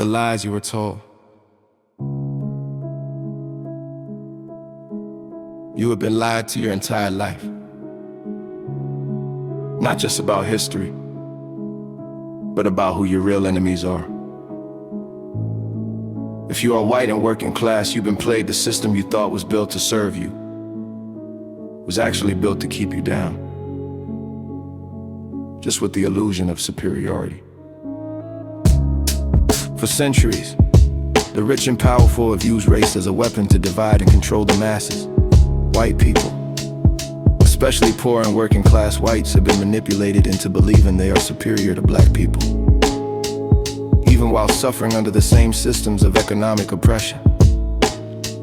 the lies you were told. You have been lied to your entire life. Not just about history, but about who your real enemies are. If you are white and working class, you've been played the system you thought was built to serve you was actually built to keep you down, just with the illusion of superiority. For centuries, the rich and powerful have used race as a weapon to divide and control the masses. White people, especially poor and working class whites, have been manipulated into believing they are superior to black people, even while suffering under the same systems of economic oppression.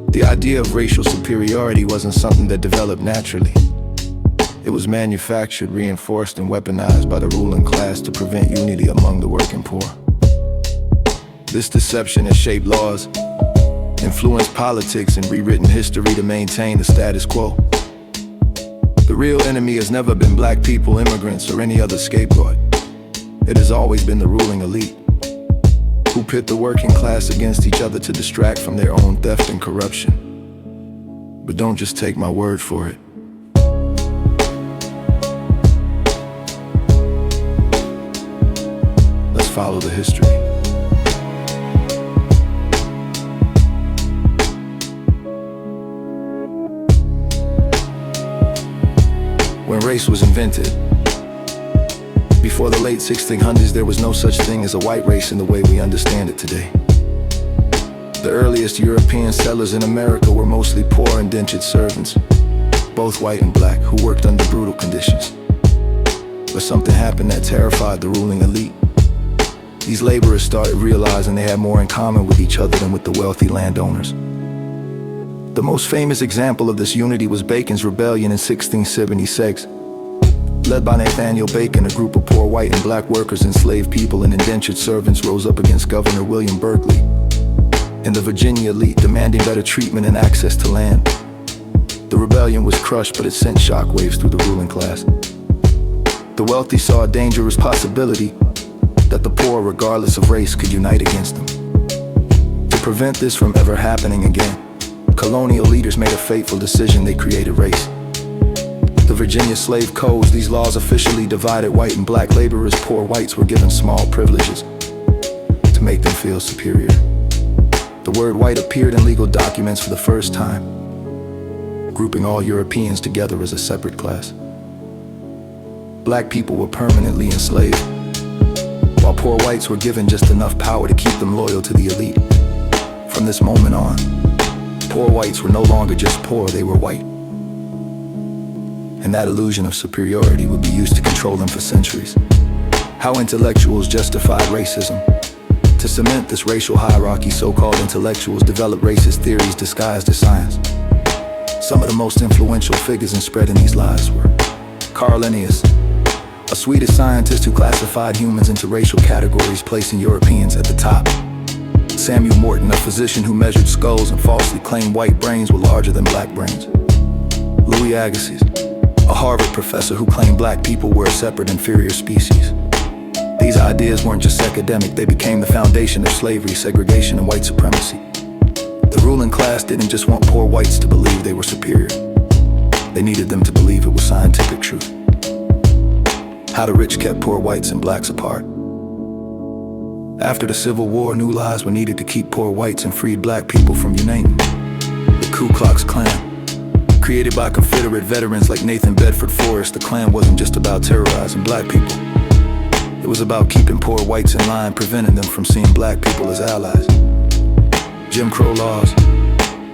The idea of racial superiority wasn't something that developed naturally. It was manufactured, reinforced, and weaponized by the ruling class to prevent unity among the working poor. This deception has shaped laws, influenced politics, and rewritten history to maintain the status quo. The real enemy has never been black people, immigrants, or any other scapegoat. It has always been the ruling elite, who pit the working class against each other to distract from their own theft and corruption. But don't just take my word for it. Let's follow the history. When race was invented, before the late 1600s, there was no such thing as a white race in the way we understand it today. The earliest European settlers in America were mostly poor indentured servants, both white and black, who worked under brutal conditions. But something happened that terrified the ruling elite. These laborers started realizing they had more in common with each other than with the wealthy landowners. The most famous example of this unity was Bacon's Rebellion in 1676. Led by Nathaniel Bacon, a group of poor white and black workers, enslaved people, and indentured servants rose up against Governor William Berkeley and the Virginia elite, demanding better treatment and access to land. The rebellion was crushed, but it sent shockwaves through the ruling class. The wealthy saw a dangerous possibility that the poor, regardless of race, could unite against them. To prevent this from ever happening again, colonial leaders made a fateful decision. They created race. The Virginia Slave Codes, these laws officially divided white and black laborers. Poor whites were given small privileges to make them feel superior. The word white appeared in legal documents for the first time, grouping all Europeans together as a separate class. Black people were permanently enslaved, while poor whites were given just enough power to keep them loyal to the elite. From this moment on, poor whites were no longer just poor, they were white. And that illusion of superiority would be used to control them for centuries. How intellectuals justified racism. To cement this racial hierarchy, so-called intellectuals developed racist theories disguised as science. Some of the most influential figures in spreading these lies were Carl Linnaeus, a Swedish scientist who classified humans into racial categories, placing Europeans at the top. Samuel Morton, a physician who measured skulls and falsely claimed white brains were larger than black brains. Louis Agassiz, a Harvard professor who claimed black people were a separate inferior species. These ideas weren't just academic, they became the foundation of slavery, segregation, and white supremacy. The ruling class didn't just want poor whites to believe they were superior. They needed them to believe it was scientific truth. How the rich kept poor whites and blacks apart. After the Civil War, new laws were needed to keep poor whites and freed black people from uniting. The Ku Klux Klan, created by Confederate veterans like Nathan Bedford Forrest, the Klan wasn't just about terrorizing black people. It was about keeping poor whites in line, preventing them from seeing black people as allies. Jim Crow laws.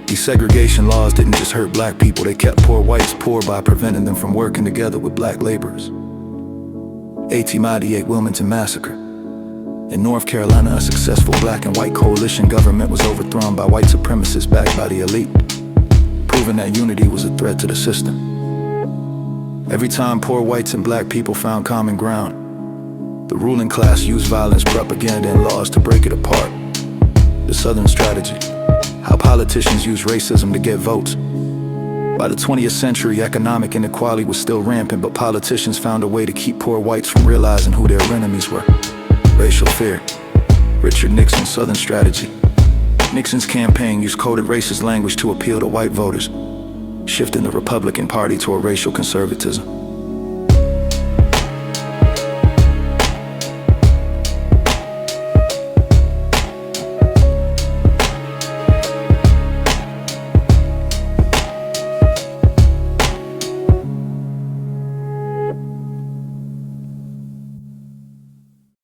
These segregation laws didn't just hurt black people, they kept poor whites poor by preventing them from working together with black laborers. 1898 Wilmington Massacre. In North Carolina, a successful black and white coalition government was overthrown by white supremacists backed by the elite, proving that unity was a threat to the system. Every time poor whites and black people found common ground, the ruling class used violence, propaganda, and laws to break it apart. The Southern strategy. How politicians use racism to get votes. By the 20th century, economic inequality was still rampant, but politicians found a way to keep poor whites from realizing who their enemies were. Racial fear. Richard Nixon's Southern strategy. Nixon's campaign used coded racist language to appeal to white voters, shifting the Republican Party toward racial conservatism.